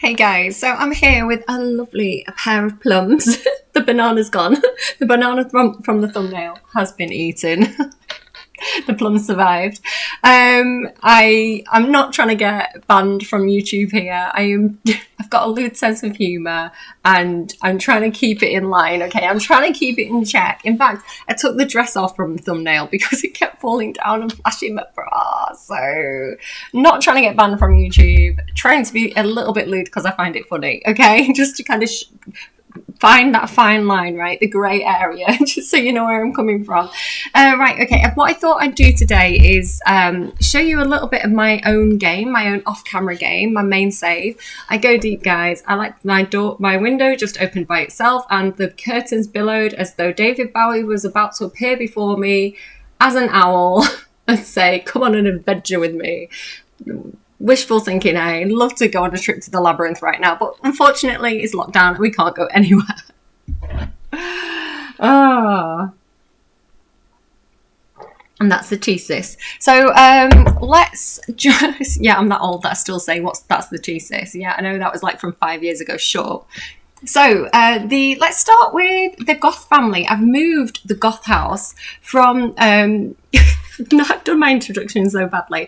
Hey guys, so I'm here with a lovely pair of plums. The banana's gone. The banana from the thumbnail has been eaten. The plums survived. I'm not trying to get banned from YouTube here. I've got a lewd sense of humour and I'm trying to keep it in line, okay? I'm trying to keep it in check. In fact, I took the dress off from the thumbnail because it kept falling down and flashing my bra. So, not trying to get banned from YouTube. Trying to be a little bit lewd because I find it funny, okay? Just to kind of find that fine line, right? The grey area, just so you know where I'm coming from. Right, okay. What I thought I'd do today is show you a little bit of my own game, my own off-camera game, my main save. I go deep, guys. I like my window just opened by itself and the curtains billowed as though David Bowie was about to appear before me as an owl and say, come on an adventure with me. Wishful thinking, I'd love to go on a trip to the labyrinth right now, but unfortunately it's locked down and we can't go anywhere. And that's the thesis. So let's just, yeah, I'm that old that I still say that's the thesis. Yeah, I know that was like from 5 years ago, sure. So let's start with the Goth family. I've moved the Goth house from I've done my introduction so badly.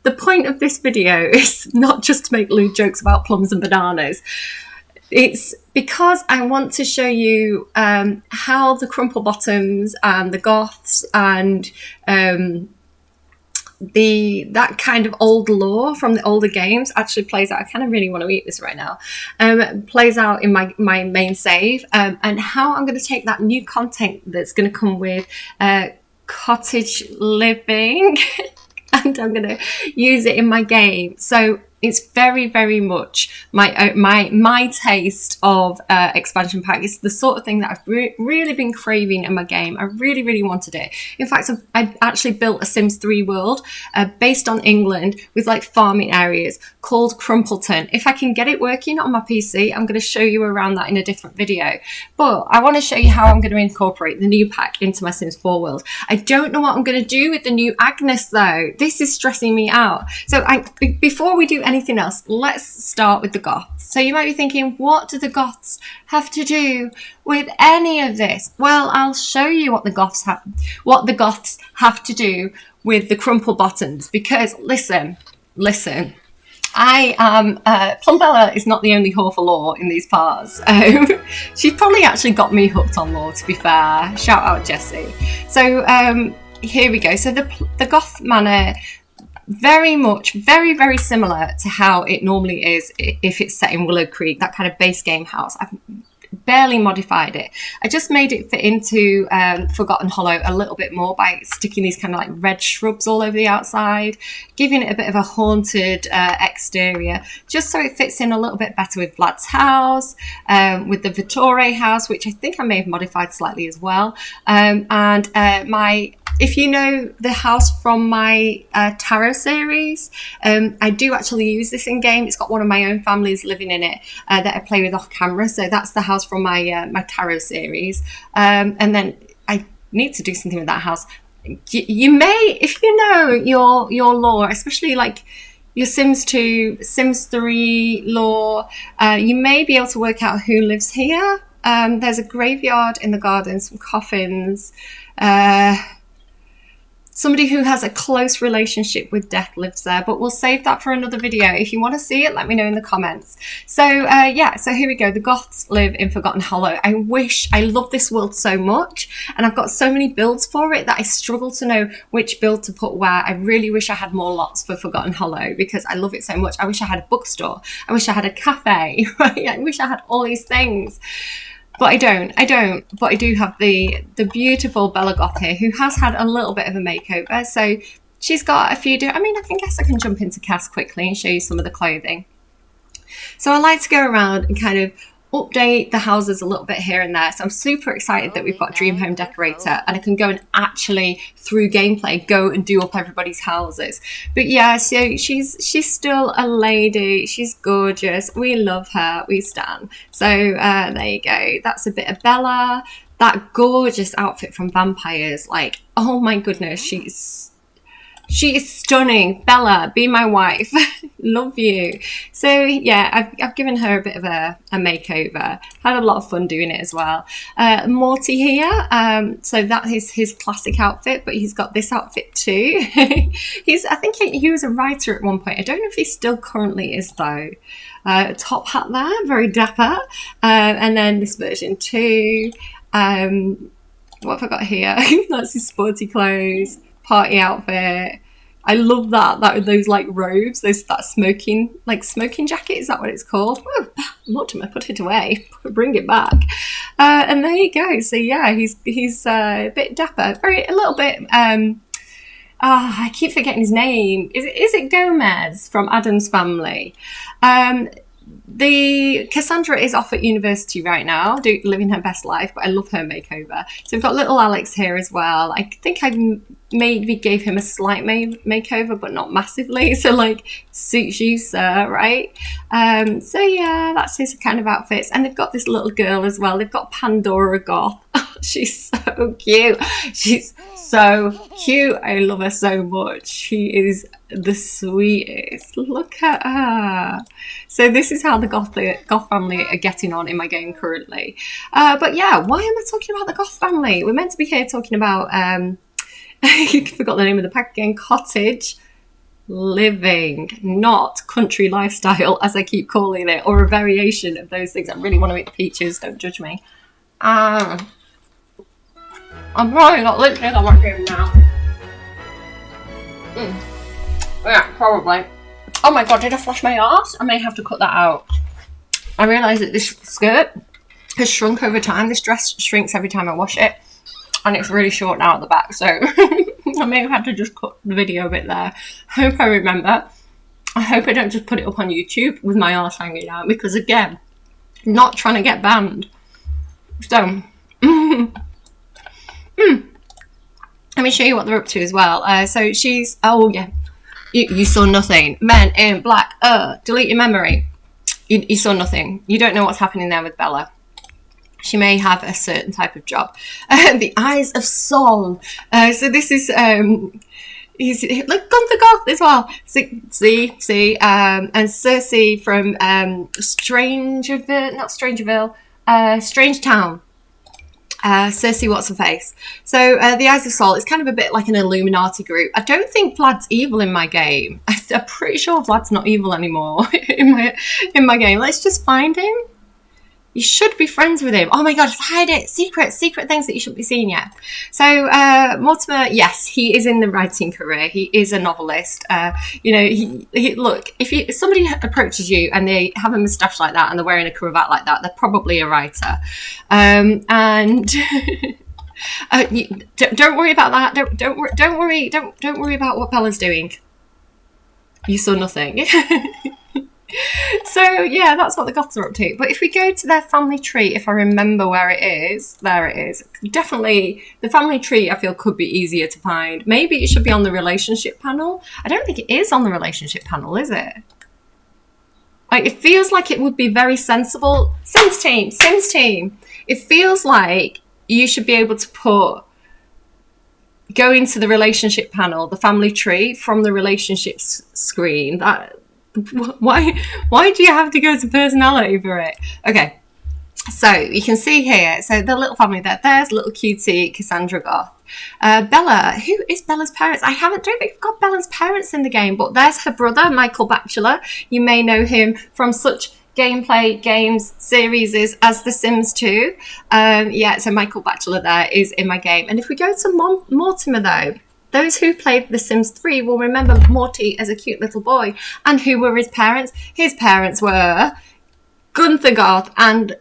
The point of this video is not just to make lewd jokes about plums and bananas. It's because I want to show you how the Crumplebottoms and the Goths and that kind of old lore from the older games actually plays out. I kind of really want to eat this right now. Plays out in my main save, and how I'm going to take that new content that's going to come with cottage living and I'm going to use it in my game. So it's very, very much my taste of expansion pack. It's the sort of thing that I've really been craving in my game. I really, really wanted it. In fact, I actually built a Sims 3 world based on England with like farming areas called Crumplebottom. If I can get it working on my PC, I'm going to show you around that in a different video. But I want to show you how I'm going to incorporate the new pack into my Sims 4 world. I don't know what I'm going to do with the new Agnes though. This is stressing me out. So before we do anything else, let's start with the Goths. So you might be thinking, what do the Goths have to do with any of this? Well, I'll show you what the Goths have to do with the Crumplebottoms, because listen, I am Plumbella is not the only whore for lore in these parts. She's probably actually got me hooked on lore, to be fair. Shout out Jessie. So here we go. So the Goth Manor, very much, very, very similar to how it normally is if it's set in Willow Creek, that kind of base game house. I've barely modified it. I just made it fit into Forgotten Hollow a little bit more by sticking these kind of like red shrubs all over the outside, giving it a bit of a haunted exterior, just so it fits in a little bit better with Vlad's house, with the Vittore house, which I think I may have modified slightly as well, if you know the house from my tarot series, I do actually use this in game. It's got one of my own families living in it that I play with off camera. So that's the house from my tarot series. And then I need to do something with that house. You may, if you know your lore, especially like your Sims 2, Sims 3 lore, you may be able to work out who lives here. There's a graveyard in the garden, some coffins, somebody who has a close relationship with death lives there, but we'll save that for another video. If you want to see it, let me know in the comments. So yeah, so here we go. The Goths live in Forgotten Hollow. I love this world so much, and I've got so many builds for it that I struggle to know which build to put where. I really wish I had more lots for Forgotten Hollow because I love it so much. I wish I had a bookstore. I wish I had a cafe, right? I wish I had all these things. But I don't. But I do have the beautiful Bella Goth here, who has had a little bit of a makeover. So she's got a few I guess I can jump into Cass quickly and show you some of the clothing. So I like to go around and kind of update the houses a little bit here and there. So I'm super excited that we've got Dream Home Decorator and I can go and actually, through gameplay, go and do up everybody's houses. But yeah, so she's still a lady. She's gorgeous. We love her. We stan. So there you go. That's a bit of Bella. That gorgeous outfit from Vampires. Like, oh my goodness, She is stunning. Bella, be my wife. Love you. So yeah, I've given her a bit of a makeover. Had a lot of fun doing it as well. Morty here. So that is his classic outfit, but he's got this outfit too. I think he was a writer at one point. I don't know if he still currently is though. Top hat there, very dapper. And then this version too. What have I got here? That's his sporty clothes. Party outfit. I love that those like robes, that smoking jacket, is that what it's called? Oh, Mortimer, put it away, bring it back. And there you go. So yeah, he's a bit dapper, a little bit I keep forgetting his name. Is it Gomez from Adam's Family? The Cassandra is off at university right now, living her best life, but I love her makeover. So we've got little Alex here as well. I think I maybe gave him a slight makeover, but not massively. So like, suits you, sir, right? So yeah, that's his kind of outfits. And they've got this little girl as well. They've got Pandora Goth. She's so cute. She's so cute. I love her so much. She is the sweetest. Look at her. So this is how the Goth family are getting on in my game currently. But yeah, why am I talking about the Goth family? We're meant to be here talking about I forgot the name of the pack again. Cottage living, not country lifestyle, as I keep calling it, or a variation of those things. I really want to eat the peaches. Don't judge me. I'm probably got lipstick on my game now. Yeah, probably. Oh my god, did I flash my arse? I may have to cut that out. I realise that this skirt has shrunk over time. This dress shrinks every time I wash it. And it's really short now at the back, so I may have had to just cut the video a bit there. Hope I remember. I hope I don't just put it up on YouTube with my arse hanging out, because again, not trying to get banned. So, let me show you what they're up to as well. So she's, oh yeah, you saw nothing. Men in black, delete your memory. You saw nothing. You don't know what's happening there with Bella. She may have a certain type of job. The Eyes of Sol. So this is, he's like Gunther Goth as well. See, and Cersei from Strange Town. Cersei What's-Her-Face. So the Eyes of Sol is kind of a bit like an Illuminati group. I don't think Vlad's evil in my game. I'm pretty sure Vlad's not evil anymore in my game. Let's just find him. You should be friends with him. Oh my god, just hide it. Secret things that you shouldn't be seeing yet. So Mortimer, yes, he is in the writing career. He is a novelist. You know, he look, if somebody approaches you and they have a moustache like that and they're wearing a cravat like that, they're probably a writer. And don't worry about that. Don't worry about what Bella's doing. You saw nothing. So yeah, that's what the Goths are up to. But if we go to their family tree, if I remember where it is, there it is. Definitely the family tree I feel could be easier to find. Maybe it should be on the relationship panel. I don't think it is on the relationship panel, is it? Like, it feels like it would be very sensible. Sims team. It feels like you should be able to go into the relationship panel, the family tree, from the relationships screen. Why do you have to go to personality for it? Okay, so you can see here, so the little family there's little cutie Cassandra Goth. Bella, who is Bella's parents? Don't think I've got Bella's parents in the game, but there's her brother, Michael Batchelor. You may know him from such gameplay games series as The Sims 2. Yeah, so Michael Batchelor there is in my game. And if we go to Mortimer though, those who played The Sims 3 will remember Morty as a cute little boy. And who were his parents? His parents were Gunther Goth and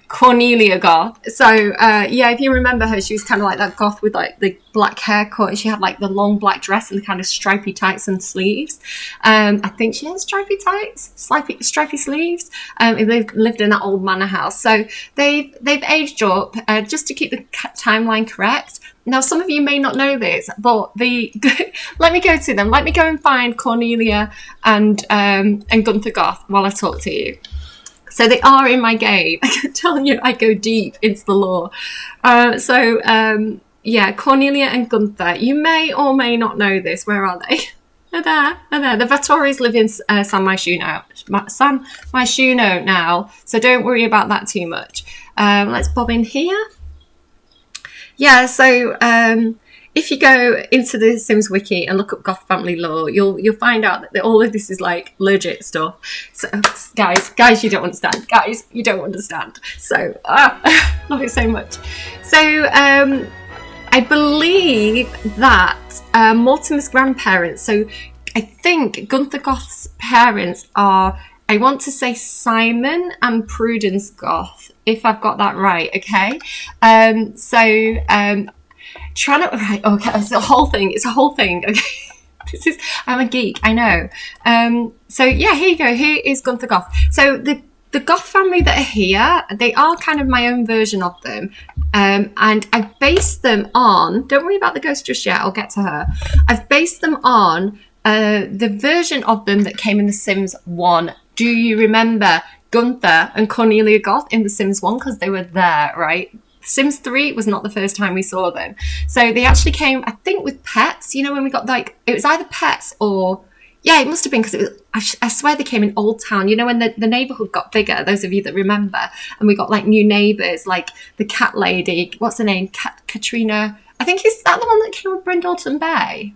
Cornelia Goth. So, yeah, if you remember her, she was kind of like that goth with like the black haircut. And she had like the long black dress and the kind of stripy tights and sleeves. I think she had stripy tights, stripy sleeves. They've lived in that old manor house. So they've aged up just to keep the timeline correct. Now, some of you may not know this, but let me go to them. Let me go and find Cornelia and Gunther Goth while I talk to you. So they are in my game. I'm telling you, I go deep into the lore. So Yeah, Cornelia and Gunther. You may or may not know this. Where are they? They're there. They're there. The Vettoris live in San Myshuno now, so don't worry about that too much. Let's bob in here. Yeah, so if you go into the Sims wiki and look up Goth family lore, you'll find out that all of this is like legit stuff. So guys, you don't understand. Guys, you don't understand. So love it so much. So I believe that Mortimer's grandparents, so I think Gunther Goth's parents are, I want to say Simon and Prudence Goth, if I've got that right, okay? Trying to, right, okay, it's a whole thing, okay? I'm a geek, I know. So yeah, here you go, here is Gunther Goth. So the Goth family that are here, they are kind of my own version of them. And I based them on, don't worry about the ghost just yet, I'll get to her. I've based them on the version of them that came in The Sims 1. Do you remember Gunther and Cornelia Goth in The Sims 1? Because they were there, right? Sims 3 was not the first time we saw them. So they actually came, I think, with pets. You know, when we got like, it was either pets or, yeah, it must have been because it was, I swear they came in Old Town. You know, when the neighbourhood got bigger, those of you that remember, and we got like new neighbours, like the cat lady, what's her name? Katrina. I think is that the one that came with Brindleton Bay?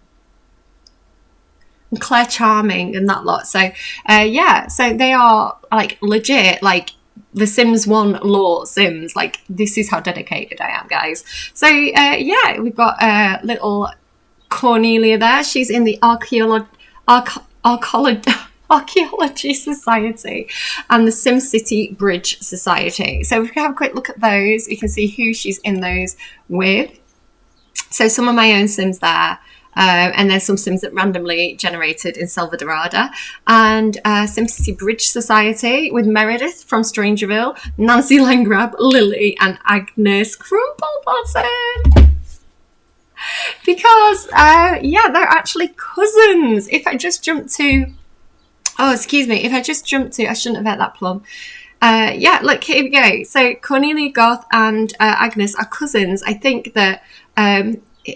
And Claire Charming and that lot. So, yeah, so they are like legit, like the Sims 1 lore Sims. Like, this is how dedicated I am, guys. So, yeah, we've got little Cornelia there. She's in the Archaeology Society and the SimCity Bridge Society. So if we have a quick look at those, you can see who she's in those with. So some of my own Sims there. And there's some Sims that randomly generated in Selvadorada. And SimCity Bridge Society with Meredith from Strangerville, Nancy Langrab, Lily, and Agnes Crumplebottom. Because, yeah, they're actually cousins. If I just jump to... Oh, excuse me. If I just jump to... I shouldn't have had that plum. Yeah, look, here we go. So Cornelia Goth and Agnes are cousins. I think that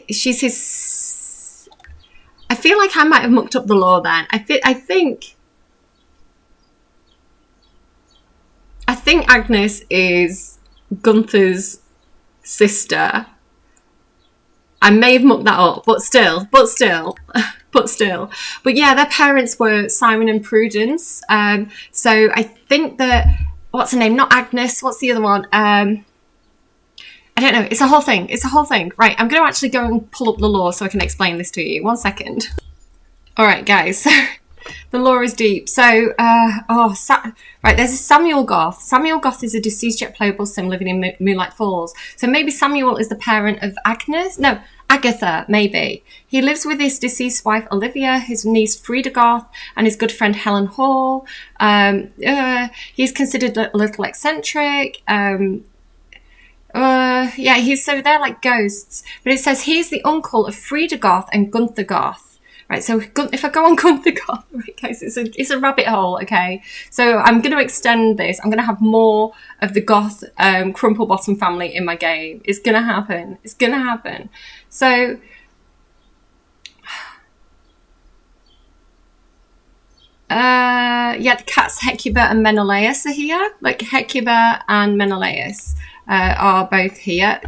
she's his... I feel like I might have mucked up the lore then. I think Agnes is Gunther's sister. I may have mucked that up, but still. But yeah, their parents were Simon and Prudence. So I think that, what's her name? Not Agnes. What's the other one? I don't know. It's a whole thing. Right, I'm going to actually go and pull up the lore so I can explain this to you. 1 second. All right, guys. So the lore is deep. So, right, there's a Samuel Goth. Samuel Goth is a deceased yet playable sim living in Moonlight Falls. So maybe Samuel is the parent of Agnes? No, Agatha, maybe. He lives with his deceased wife, Olivia, his niece, Frida Goth, and his good friend, Helen Hall. He's considered a little eccentric. Yeah, so they're like ghosts. But it says he's the uncle of Frida Goth and Gunther Goth. Right, so if I go on Gunther Goth, right, guys, it's a rabbit hole, okay? So I'm going to extend this. I'm going to have more of the Goth Crumplebottom family in my game. It's going to happen. It's going to happen. So... yeah, the cats Hecuba and Menelaus are here. Like, Hecuba and Menelaus are both here.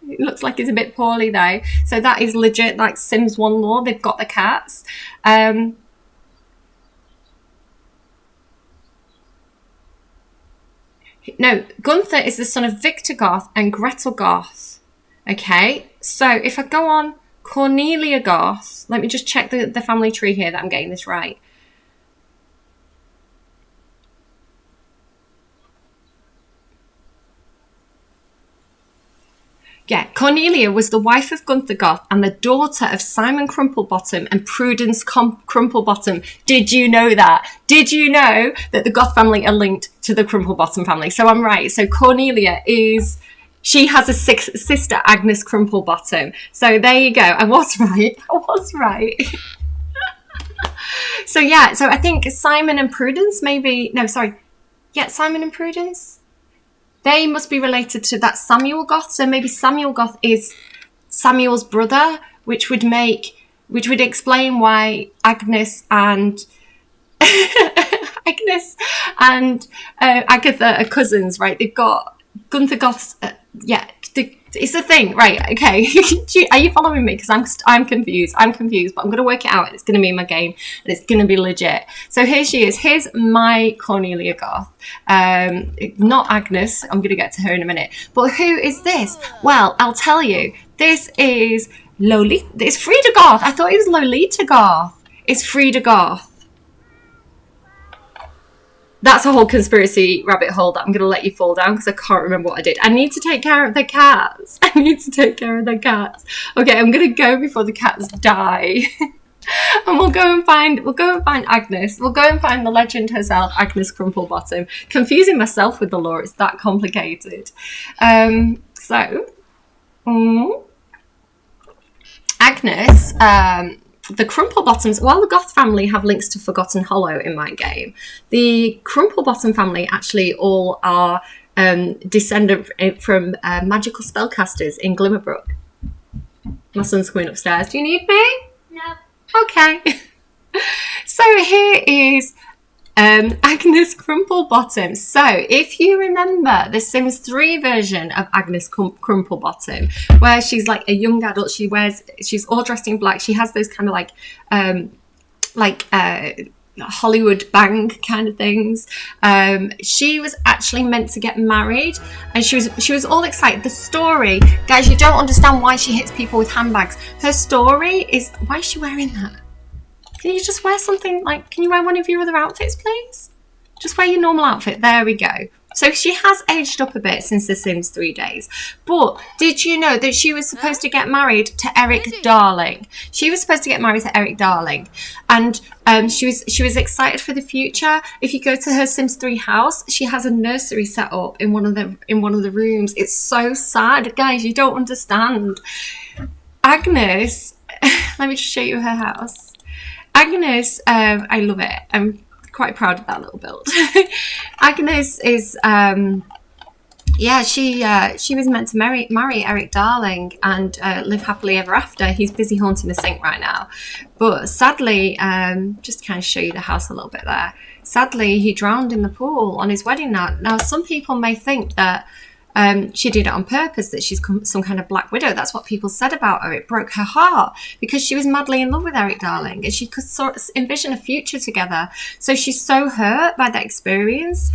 It looks like it's a bit poorly though. So that is legit like Sims 1 lore. They've got the cats. No, Gunther is the son of Victor Goth and Gretel Goth. Okay, so if I go on Cornelia Goth, let me just check the family tree here that I'm getting this right. Yeah, Cornelia was the wife of Gunther Goth and the daughter of Simon Crumplebottom and Prudence Crumplebottom. Did you know that? Did you know that the Goth family are linked to the Crumplebottom family? So I'm right. So Cornelia she has a sister, Agnes Crumplebottom. So there you go. I was right. So yeah, so I think Simon and Prudence maybe... No, sorry. Yeah, Simon and Prudence? They must be related to that Samuel Goth. So maybe Samuel Goth is Samuel's brother, which would explain why Agnes and Agatha are cousins, right? They've got Gunther Goth's, it's a thing, right? Okay, are you following me? Because I'm confused, but I'm going to work it out. It's going to be in my game, and it's going to be legit. So here she is. Here's my Cornelia Goth, not Agnes. I'm going to get to her in a minute. But who is this? Well, I'll tell you. This is Lolita. It's Frida Goth. I thought it was Lolita Goth. It's Frida Goth. That's a whole conspiracy rabbit hole that I'm going to let you fall down because I can't remember what I did. I need to take care of the cats. Okay, I'm going to go before the cats die. And we'll go and find Agnes. We'll go and find the legend herself, Agnes Crumplebottom. Confusing myself with the lore, it's that complicated. Agnes, the Crumplebottoms, while the Goth family have links to Forgotten Hollow in my game, the Crumplebottom family actually all are descendant from magical spellcasters in Glimmerbrook. My son's coming upstairs. Do you need me? No. Okay. So here is Agnes Crumplebottom. So if you remember the Sims 3 version of Agnes Crumplebottom, where she's like a young adult, she's all dressed in black, she has those kind of like Hollywood bang kind of things. She was actually meant to get married, and she was all excited. The story, guys, you don't understand why she hits people with handbags. Her story is, why is she wearing that? Can you just wear something like, can you wear one of your other outfits, please? Just wear your normal outfit. There we go. So she has aged up a bit since The Sims 3 days. But did you know that she was supposed to get married to Eric Darling? She was supposed to get married to Eric Darling. And she was excited for the future. If you go to her Sims 3 house, she has a nursery set up in one of the rooms. It's so sad. Guys, you don't understand. Agnes, let me just show you her house. Agnes, I love it. I'm quite proud of that little build. Agnes is, she was meant to marry Eric Darling and live happily ever after. He's busy haunting the sink right now. But sadly, just to kind of show you the house a little bit there, sadly, he drowned in the pool on his wedding night. Now, some people may think that she did it on purpose, that she's some kind of black widow. That's what people said about her. It broke her heart because she was madly in love with Eric Darling and she could sort of envision a future together. So she's so hurt by that experience,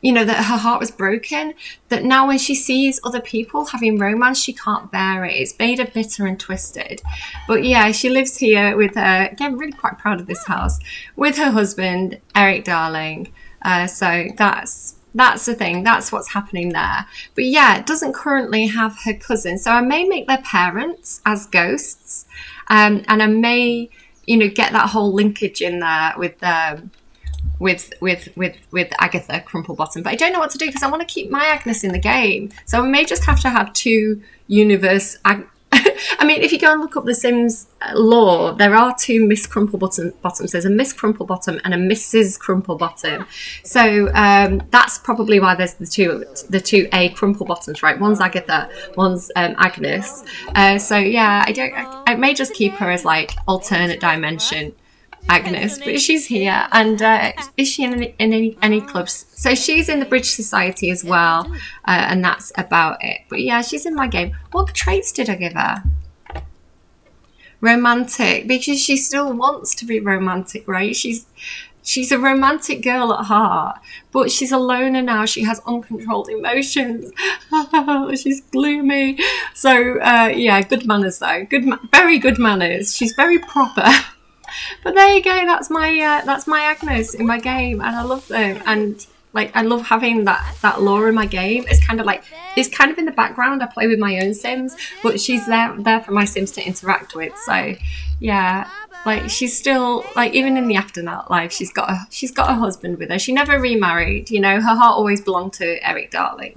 you know, that her heart was broken, that now when she sees other people having romance, she can't bear it. It's made her bitter and twisted. But yeah, she lives here with her, again, really quite proud of this house, with her husband, Eric Darling. So that's the thing. That's what's happening there. But yeah, it doesn't currently have her cousin. So I may make their parents as ghosts. And I may, you know, get that whole linkage in there with Agatha Crumplebottom. But I don't know what to do because I want to keep my Agnes in the game. So I may just have to have two universe I mean, if you go and look up the Sims lore, there are two Miss Crumplebottoms. There's a Miss Crumplebottom and a Mrs. Crumplebottom. So that's probably why there's the two A Crumplebottoms, right? One's Agatha, one's Agnes. So yeah, I may just keep her as like alternate dimension Agnes, but she's here. And is she in any clubs? So she's in the Bridge Society as well, and that's about it. But yeah, she's in my game. What traits did I give her? Romantic, because she still wants to be romantic, right? She's a romantic girl at heart, but she's a loner now. She has uncontrolled emotions. She's gloomy. So yeah, good manners though. Very good manners. She's very proper. But there you go. That's my Agnes in my game, and I love them. And like, I love having that lore in my game. It's kind of in the background. I play with my own Sims, but she's there for my Sims to interact with. So yeah, like she's still like, even in the afterlife, she's got a husband with her. She never remarried. You know, her heart always belonged to Eric Darling.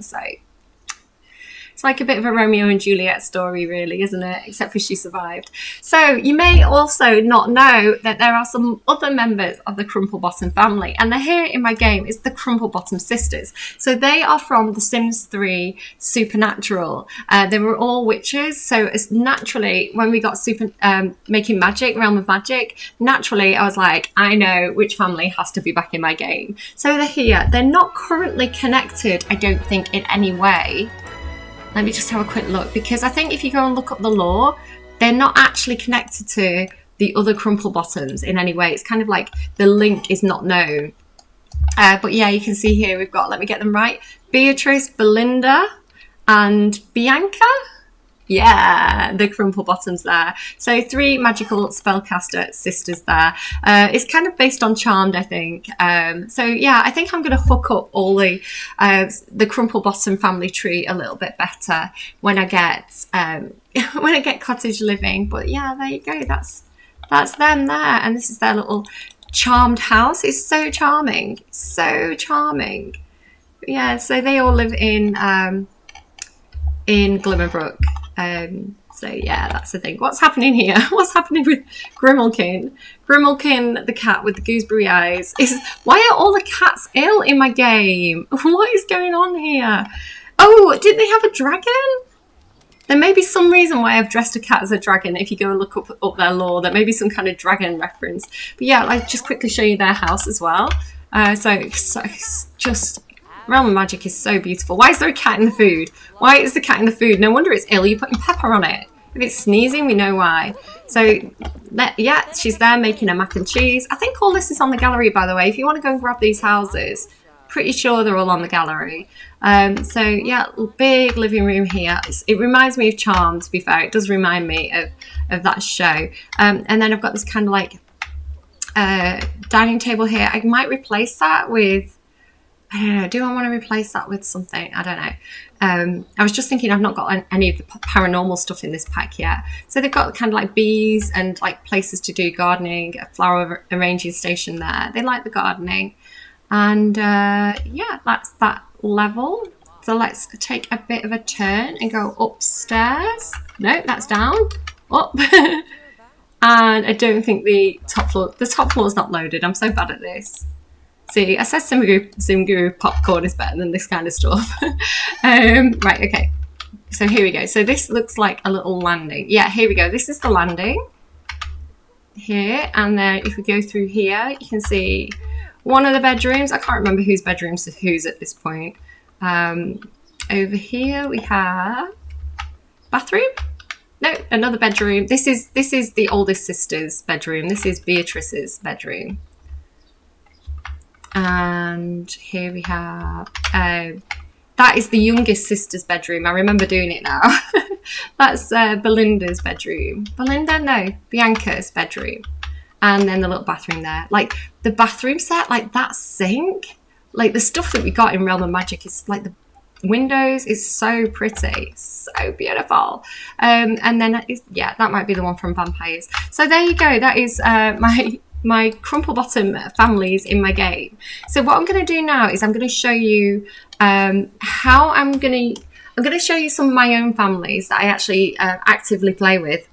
It's like a bit of a Romeo and Juliet story, really, isn't it? Except for she survived. So you may also not know that there are some other members of the Crumplebottom family, and they're here in my game. It's the Crumplebottom sisters. So they are from The Sims 3 Supernatural. They were all witches. So it's naturally, when we got making magic, Realm of Magic, naturally I was like, I know which family has to be back in my game. So they're here. They're not currently connected, I don't think, in any way. Let me just have a quick look, because I think if you go and look up the lore, they're not actually connected to the other Crumplebottoms in any way. It's kind of like the link is not known. But yeah, you can see here we've got, let me get them right, Beatrice, Belinda, and Bianca. Yeah, the Crumplebottoms there. So 3 magical spellcaster sisters there. It's kind of based on Charmed, I think. So yeah, I think I'm going to hook up all the Crumplebottom family tree a little bit better when I get when I get Cottage living. But yeah, there you go. That's them there, and this is their little charmed house. It's so charming, so charming. Yeah, so they all live in Glimmerbrook. So yeah, that's the thing. What's happening here? What's happening with Grimalkin? Grimalkin, the cat with the gooseberry eyes. Why are all the cats ill in my game? What is going on here? Oh, did they have a dragon? There may be some reason why I've dressed a cat as a dragon. If you go and look up their lore, there may be some kind of dragon reference. But yeah, I'll just quickly show you their house as well. So it's just... Realm of Magic is so beautiful. Why is there a cat in the food? Why is the cat in the food? No wonder it's ill. You're putting pepper on it. If it's sneezing, we know why. So, yeah, she's there making a mac and cheese. I think all this is on the gallery, by the way. If you want to go and grab these houses, pretty sure they're all on the gallery. So, yeah, big living room here. It reminds me of Charmed, to be fair. It does remind me of that show. And then I've got this kind of like dining table here. I might replace that with... I don't know. Do I want to replace that with something? I don't know. I was just thinking I've not got any of the paranormal stuff in this pack yet. So they've got kind of like bees and like places to do gardening, a flower arranging station there. They like the gardening. And yeah, that's that level. So let's take a bit of a turn and go upstairs. No, that's down. Up. And I don't think the top floor is not loaded. I'm so bad at this. See, I said Sim Guru popcorn is better than this kind of stuff. Right, okay. So here we go. So this looks like a little landing. Yeah, here we go. This is the landing. Here, and then if we go through here, you can see one of the bedrooms. I can't remember whose bedrooms is whose at this point. Over here we have bathroom. No, another bedroom. This is the oldest sister's bedroom. This is Beatrice's bedroom. And here we have, that is the youngest sister's bedroom. I remember doing it now. That's Belinda's bedroom. Bianca's bedroom. And then the little bathroom there. Like the bathroom set, like that sink, like the stuff that we got in Realm of Magic is like the windows is so pretty, so beautiful. And then, yeah, that might be the one from Vampires. So there you go. That is my Crumplebottom families in my game. So what I'm going to do now is I'm going to show you how I'm going to show you some of my own families that I actually actively play with.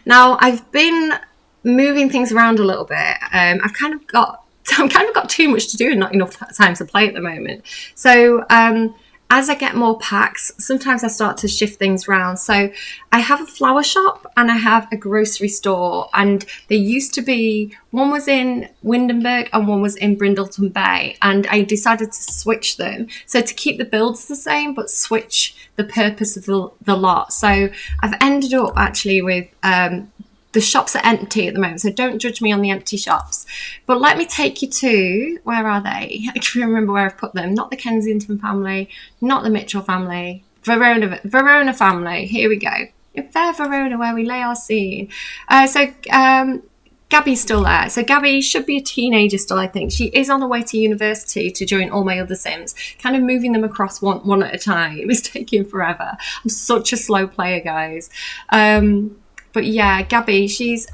Now I've been moving things around a little bit. I've kind of got too much to do and not enough time to play at the moment. So as I get more packs, sometimes I start to shift things around. So I have a flower shop and I have a grocery store, and there used to be, one was in Windenburg and one was in Brindleton Bay, and I decided to switch them. So to keep the builds the same, but switch the purpose of the lot. So I've ended up actually with the shops are empty at the moment, so don't judge me on the empty shops. But let me take you to, where are they? I can remember where I've put them. Not the Kensington family, not the Mitchell family, Verona family. Here we go. In fair Verona, where we lay our scene. Gabby's still there. So Gabby should be a teenager still, I think. She is on her way to university to join all my other Sims. Kind of moving them across one at a time. It's taking forever. I'm such a slow player, guys. But yeah, Gabby, she's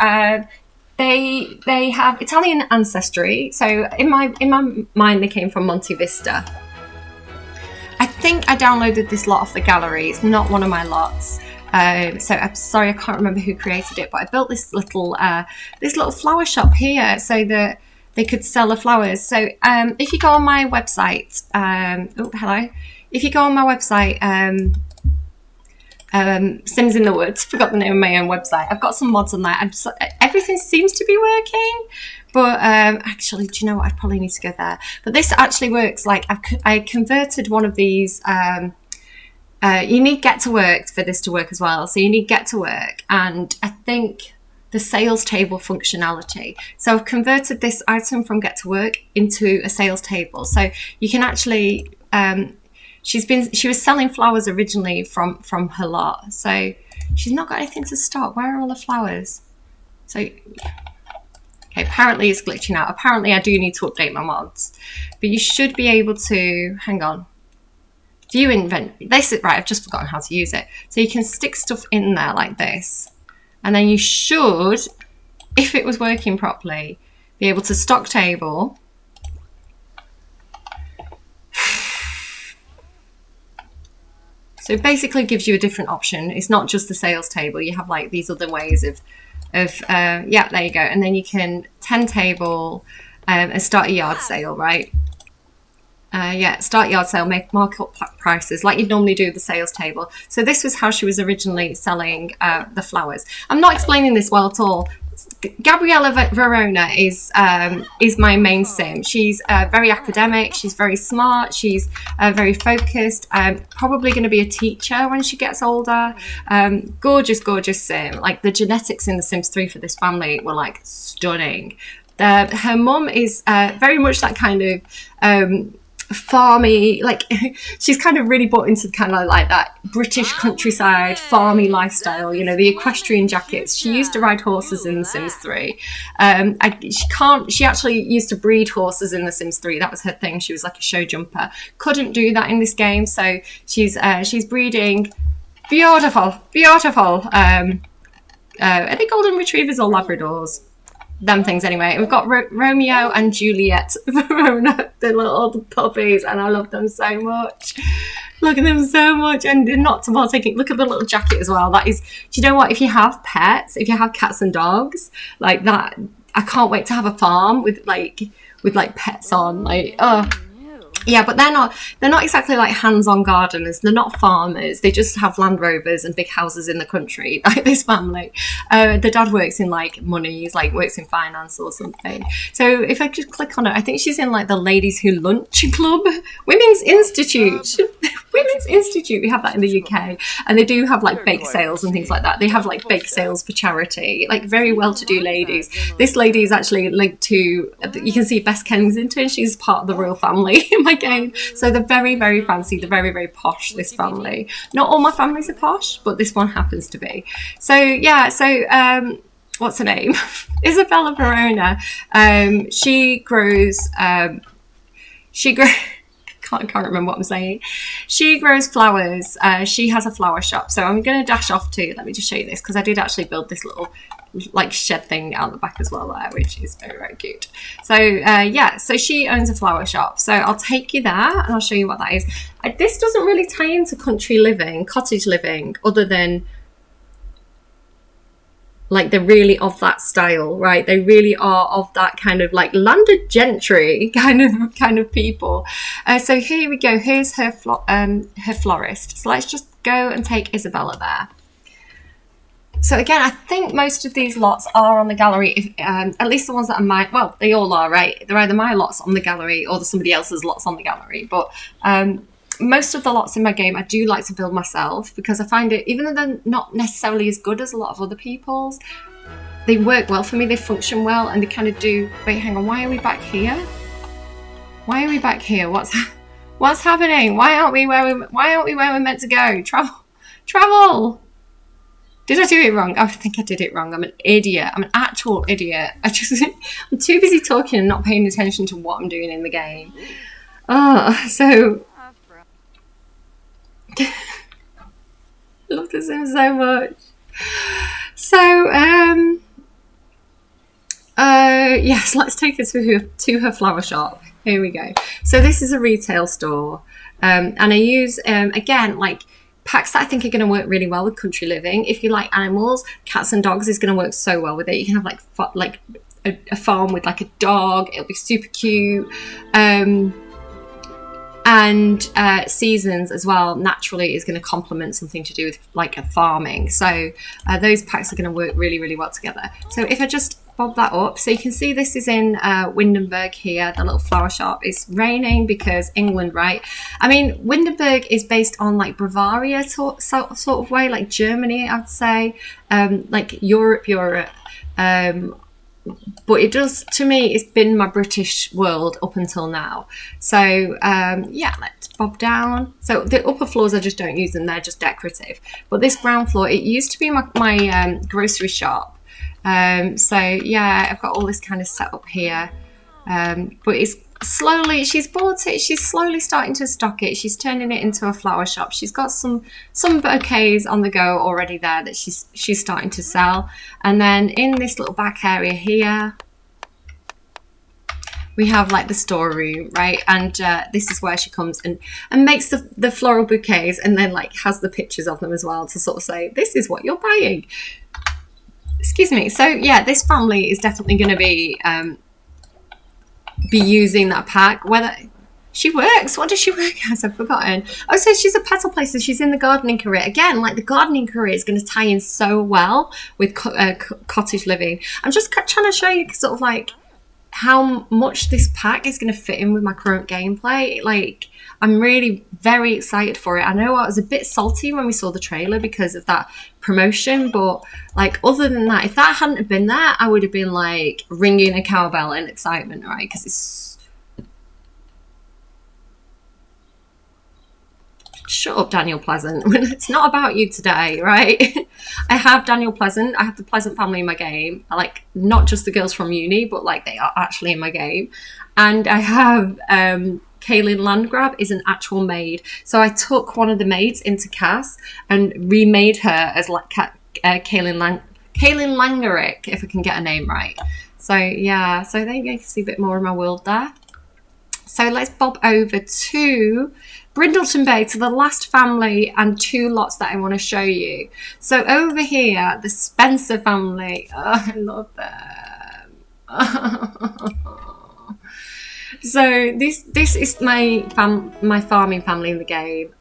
they have Italian ancestry. So in my mind, they came from Monte Vista. I think I downloaded this lot off the gallery. It's not one of my lots. So I'm sorry, I can't remember who created it, but I built this little flower shop here so that they could sell the flowers. So if you go on my website, oh hello, if you go on my website, Sims in the Woods, forgot the name of my own website. I've got some mods on that. Everything seems to be working, but actually, do you know what? I probably need to go there. But this actually works. Like I converted one of these. You need Get to Work for this to work as well. So you need Get to Work, and I think the sales table functionality. So I've converted this item from Get to Work into a sales table. So you can actually. She was selling flowers originally from her lot, so she's not got anything to stock. Where are all the flowers? So, okay, apparently it's glitching out. Apparently I do need to update my mods, but you should be able to, hang on, view inventory. This is right, I've just forgotten how to use it. So you can stick stuff in there like this, and then you should, if it was working properly, be able to stock table. So it basically gives you a different option. It's not just the sales table. You have like these other ways of yeah, there you go. And then you can 10 table and start a yard sale, right? Yeah, start yard sale, make markup prices like you'd normally do the sales table. So this was how she was originally selling the flowers. I'm not explaining this well at all. Gabriella Verona is my main sim. She's very academic, she's very smart, she's very focused, probably going to be a teacher when she gets older. Gorgeous sim. Like the genetics in The Sims 3 for this family were like stunning. Her mum is very much that kind of farmy, like she's kind of really bought into kind of like that British countryside farmy lifestyle, you know, the equestrian jackets. She used to ride horses in The Sims 3. She actually used to breed horses in The Sims 3. That was her thing. She was like a show jumper. Couldn't do that in this game, so she's breeding beautiful are they golden retrievers or Labradors? Them things anyway. We've got Romeo and Juliet Verona, the little puppies, and I love them so much. Look at them so much, and they're not well taken. Look at the little jacket as well. That is, do you know what? If you have pets, if you have cats and dogs like that, I can't wait to have a farm with pets on. Like, oh. Yeah, but they're not exactly like hands-on gardeners. They're not farmers. They just have Land Rovers and big houses in the country, like this family. The dad works in like money, he's like works in finance or something. So if I just click on it, I think she's in like the Ladies Who Lunch Club, Women's Institute. Women's Institute, we have that in the UK, and they do have like bake sales and things like that. They have like bake sales for charity, like very well-to-do ladies. This lady is actually linked to, you can see Bess Kensington. She's part of the royal family in my game. So they're very, very fancy. They're very, very posh, this family. Not all my families are posh, but this one happens to be. So yeah, so what's her name? Isabella Verona. She grows can't remember what I'm saying. She grows flowers. She has a flower shop. So I'm going to dash off to, let me just show you this, because I did actually build this little like shed thing out the back as well there, which is very, very cute. So yeah, so she owns a flower shop. So I'll take you there and I'll show you what that is. This doesn't really tie into country living, cottage living, other than like they're really of that style, right? They really are of that kind of like landed gentry kind of people. So here we go. Here's her florist. So let's just go and take Isabella there. So again, I think most of these lots are on the gallery, at least the ones that are mine. Well, they all are, right? They're either my lots on the gallery or somebody else's lots on the gallery. But most of the lots in my game, I do like to build myself, because I find it, even though they're not necessarily as good as a lot of other people's, they work well for me, they function well, and they kind of do. Wait, hang on, why are we back here? Why are we back here? What's happening? Why aren't we where we're meant to go? Travel! Did I do it wrong? I think I did it wrong. I'm an idiot. I'm an actual idiot. I'm too busy talking and not paying attention to what I'm doing in the game. So I love this Sim so much. So yes, let's take her to her flower shop. Here we go. So this is a retail store, and I use again like packs that I think are going to work really well with country living. If you like animals, cats and dogs is going to work so well with it. You can have like a farm with like a dog. It'll be super cute. And seasons as well naturally is going to complement something to do with like a farming. So those packs are going to work really, really well together. So if I just bob that up, so you can see this is in Windenburg here, the little flower shop. It's raining because England, right? I mean, Windenburg is based on like Bavaria sort of way, like Germany, I'd say, like Europe. But it does, to me, it's been my British world up until now. So yeah, let's bob down. So the upper floors, I just don't use them. They're just decorative. But this ground floor, it used to be my grocery shop. So yeah, I've got all this kind of set up here. But it's slowly, she's bought it. She's slowly starting to stock it. She's turning it into a flower shop. She's got some bouquets on the go already there that she's starting to sell. And then in this little back area here, we have like the storeroom, right? And this is where she comes and makes the floral bouquets, and then like has the pictures of them as well to sort of say, this is what you're buying. Excuse me. So yeah, this family is definitely going to be using that pack. Whether she works, what does she work as? I've forgotten. Oh, so she's a petal placer. She's in the gardening career again. Like the gardening career is going to tie in so well with cottage living. I'm just trying to show you sort of like how much this pack is going to fit in with my current gameplay. Like I'm really very excited for it. I know I was a bit salty when we saw the trailer because of that promotion, but like other than that, if that hadn't have been there, I would have been like ringing a cowbell in excitement, right? Because it's... Shut up, Daniel Pleasant. It's not about you today, right? I have Daniel Pleasant. I have the Pleasant family in my game. I like not just the girls from uni, but like they are actually in my game. And I have Kaylin Landgrab is an actual maid. So I took one of the maids into Cass and remade her as like Kaylin Langerick, if I can get a name right. So yeah, so there you go. You can see a bit more of my world there. So let's bob over to Brindleton Bay, to the last family and two lots that I want to show you. So over here, the Spencer family. Oh, I love them. So this is my farming family in the game.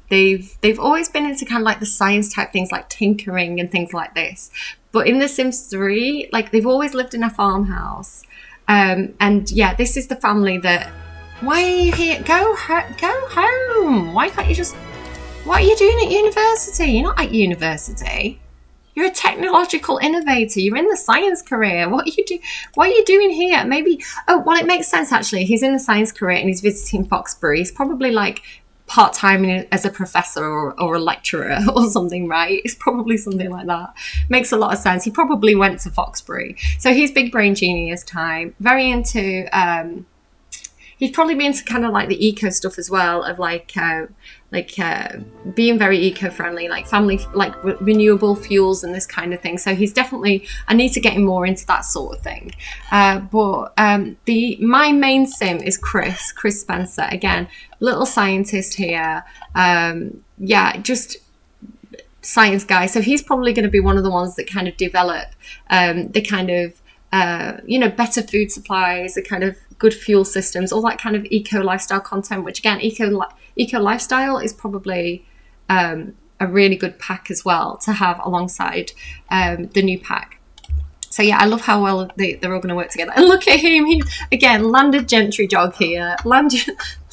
They've always been into kind of like the science type things, like tinkering and things like this. But in The Sims 3, like they've always lived in a farmhouse. And yeah, this is the family that... Why are you here? Go home. Why can't you just... What are you doing at university? You're not at university. You're a technological innovator. You're in the science career. What are you doing here? Maybe... Oh, well, it makes sense, actually. He's in the science career and he's visiting Foxbury. He's probably like part-time as a professor or a lecturer or something, right? It's probably something like that. Makes a lot of sense. He probably went to Foxbury. So he's big brain genius time. Very into... He'd probably be into kind of like the eco stuff as well, of like being very eco-friendly, like family, like renewable fuels and this kind of thing. So he's definitely... I need to get him more into that sort of thing. But my main sim is Chris Spencer. Again, little scientist here. Yeah, just science guy. So he's probably going to be one of the ones that kind of develop the kind of better food supplies, the kind of good fuel systems, all that kind of eco lifestyle content, which again, eco lifestyle is probably a really good pack as well to have alongside the new pack. So yeah, I love how well they're all going to work together. And look at him, he again, landed gentry dog here.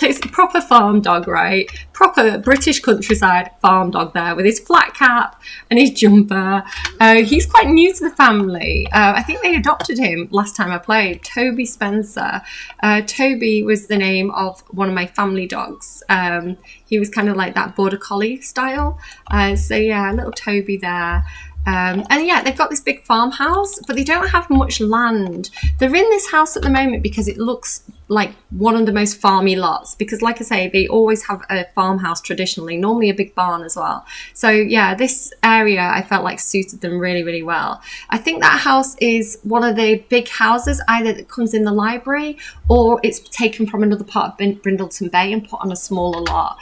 It's a proper farm dog, right? Proper British countryside farm dog there with his flat cap and his jumper. He's quite new to the family. I think they adopted him last time I played. Toby Spencer. Toby was the name of one of my family dogs. He was kind of like that border collie style. So yeah, little Toby there. And yeah, they've got this big farmhouse, but they don't have much land. They're in this house at the moment because it looks like one of the most farmy lots, because like I say, they always have a farmhouse traditionally, normally a big barn as well. So yeah, this area I felt like suited them really, really well. I think that house is one of the big houses either that comes in the library or it's taken from another part of Brindleton Bay and put on a smaller lot.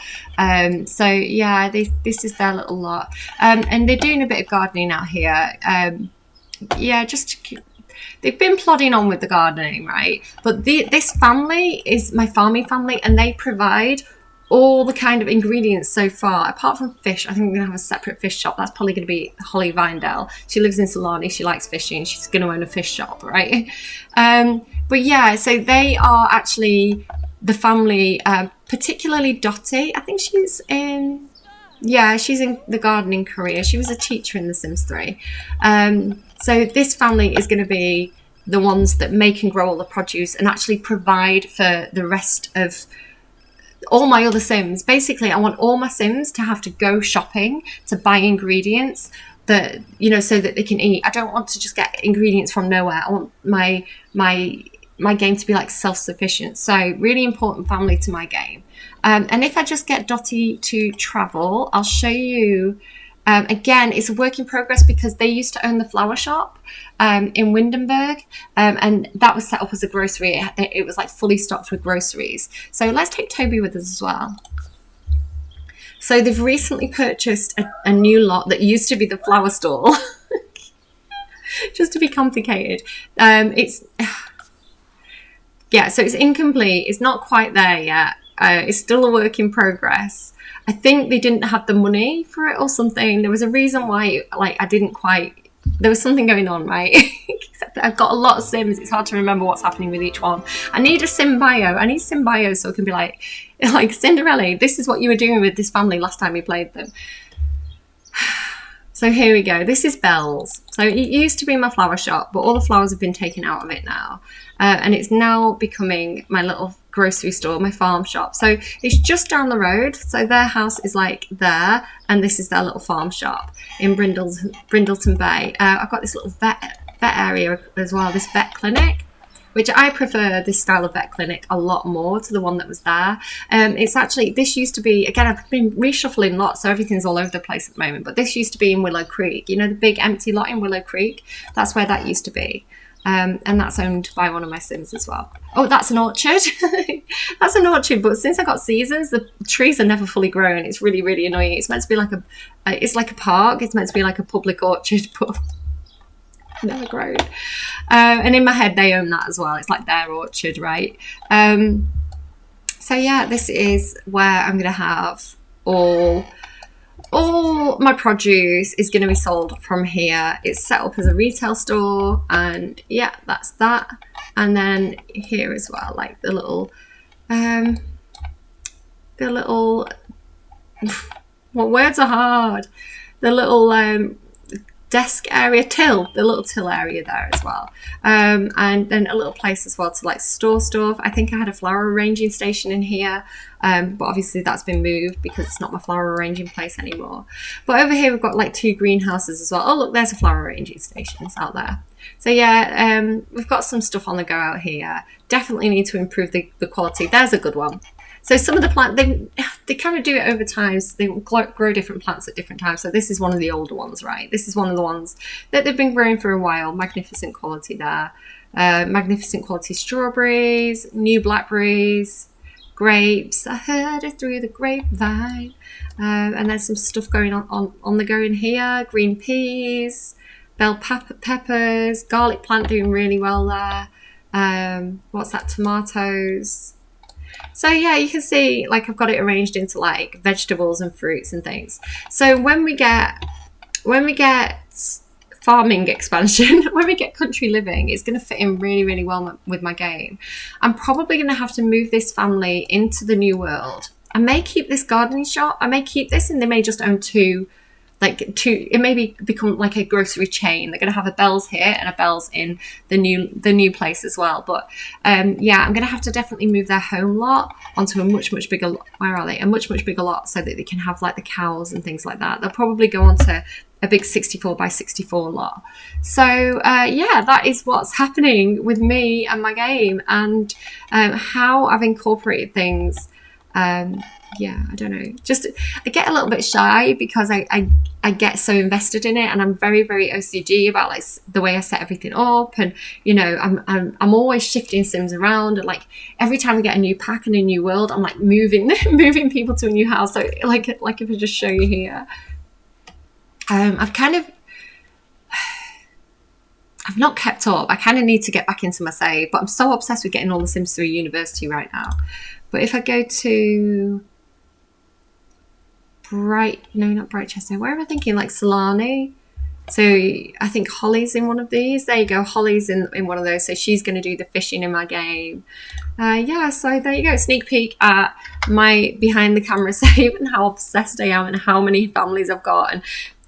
So yeah, this is their little lot, and they're doing a bit of gardening out here. Yeah, they've been plodding on with the gardening, right? But this family is my farming family, and they provide all the kind of ingredients so far. Apart from fish, I think we're going to have a separate fish shop. That's probably going to be Holly Vindell. She lives in Solani. She likes fishing. She's going to own a fish shop, right? But yeah, so they are actually the family, particularly Dottie. I think she's in... Yeah, she's in the gardening career. She was a teacher in The Sims 3. So this family is going to be the ones that make and grow all the produce and actually provide for the rest of all my other Sims. Basically, I want all my Sims to have to go shopping to buy ingredients that, you know, so that they can eat. I don't want to just get ingredients from nowhere. I want my game to be like self-sufficient. So really important family to my game. And if I just get Dottie to travel, I'll show you. Again, it's a work in progress because they used to own the flower shop in Windenburg, and that was set up as a grocery. It was like fully stocked with groceries. So let's take Toby with us as well. So they've recently purchased a new lot that used to be the flower stall. Just to be complicated. Yeah, so it's incomplete. It's not quite there yet. It's still a work in progress. I think they didn't have the money for it or something. There was a reason why, like, I didn't quite... There was something going on, right? Except that I've got a lot of Sims. It's hard to remember what's happening with each one. I need a Sim bio. I need Sim bio so it can be like Cinderella, this is what you were doing with this family last time you played them. So here we go. This is Belle's. So it used to be my flower shop, but all the flowers have been taken out of it now. And it's now becoming my little grocery store, my farm shop. So it's just down the road. So their house is like there, and this is their little farm shop in Brindleton Bay. I've got this little vet area as well, this vet clinic, which I prefer this style of vet clinic a lot more to the one that was there. It's actually, this used to be, again, I've been reshuffling lots, so everything's all over the place at the moment, but this used to be in Willow Creek. You know, the big empty lot in Willow Creek? That's where that used to be. And that's owned by one of my Sims as well. Oh, that's an orchard. That's an orchard, but since I got seasons, the trees are never fully grown. It's really, really annoying. It's meant to be like it's like a park. It's meant to be like a public orchard, but never grown. And in my head, they own that as well. It's like their orchard, right? So yeah, this is where I'm going to have all my produce is going to be sold from here. It's set up as a retail store, and yeah, that's that. And then here as well, like the little what words are hard? The little desk area, the little till area there as well. And then a little place as well to like store stuff. I think I had a flower arranging station in here, but obviously that's been moved because it's not my flower arranging place anymore. But over here we've got like 2 greenhouses as well. Oh look, there's a flower arranging station out there. So yeah, we've got some stuff on the go out here. Definitely need to improve the quality. There's a good one. So some of the plants, they kind of do it over time. So they grow different plants at different times. So this is one of the older ones, right? This is one of the ones that they've been growing for a while. Magnificent quality there. Magnificent quality strawberries, new blackberries, grapes. I heard it through the grapevine. And there's some stuff going on the go in here. Green peas, bell peppers, garlic plant doing really well there. What's that? Tomatoes. So yeah, you can see like I've got it arranged into like vegetables and fruits and things. So when we get farming expansion, when we get country living, it's going to fit in really, really well with my game. I'm probably going to have to move this family into the new world. I may keep this gardening shop. I may keep this, and they may just own two. It may become like a grocery chain. They're going to have a Belle's here and a Belle's in the new place as well. But yeah, I'm going to have to definitely move their home lot onto a much bigger. Where are they? A much bigger lot so that they can have like the cows and things like that. They'll probably go onto a big 64 by 64 lot. So yeah, that is what's happening with me and my game, and how I've incorporated things. Yeah, I don't know, just I get a little bit shy because I get so invested in it, and I'm very, very OCD about like the way I set everything up, and you know, I'm always shifting Sims around, and like every time we get a new pack and a new world, I'm like moving moving people to a new house. So like if I just show you here, I've not kept up. I kind of need to get back into my save, but I'm so obsessed with getting all the Sims through university right now. But if I go to not Brightchester, where am I thinking? Like Solani. So I think Holly's in one of these. There you go. Holly's in one of those. So she's going to do the fishing in my game. Yeah, so there you go. Sneak peek at my behind the camera save and how obsessed I am and how many families I've got and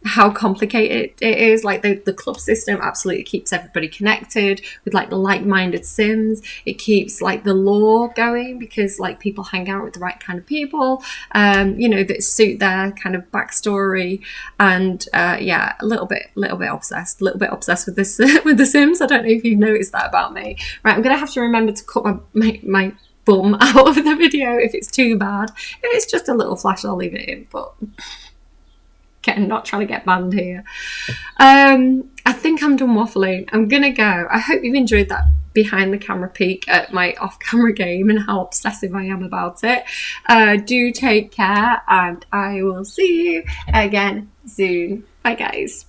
how complicated it is. Like the club system absolutely keeps everybody connected with like like-minded Sims. It keeps like the lore going because like people hang out with the right kind of people, you know, that suit their kind of backstory. And yeah, a little bit obsessed with this with the Sims. I don't know if you've noticed that about me. Right, I'm gonna have to remember to cut my bum out of the video if it's too bad. If it's just a little flash, I'll leave it in, but not trying to get banned here. I think I'm done waffling. I'm gonna go. I hope you've enjoyed that behind the camera peek at my off-camera game and how obsessive I am about it. Do take care, and I will see you again soon. Bye guys.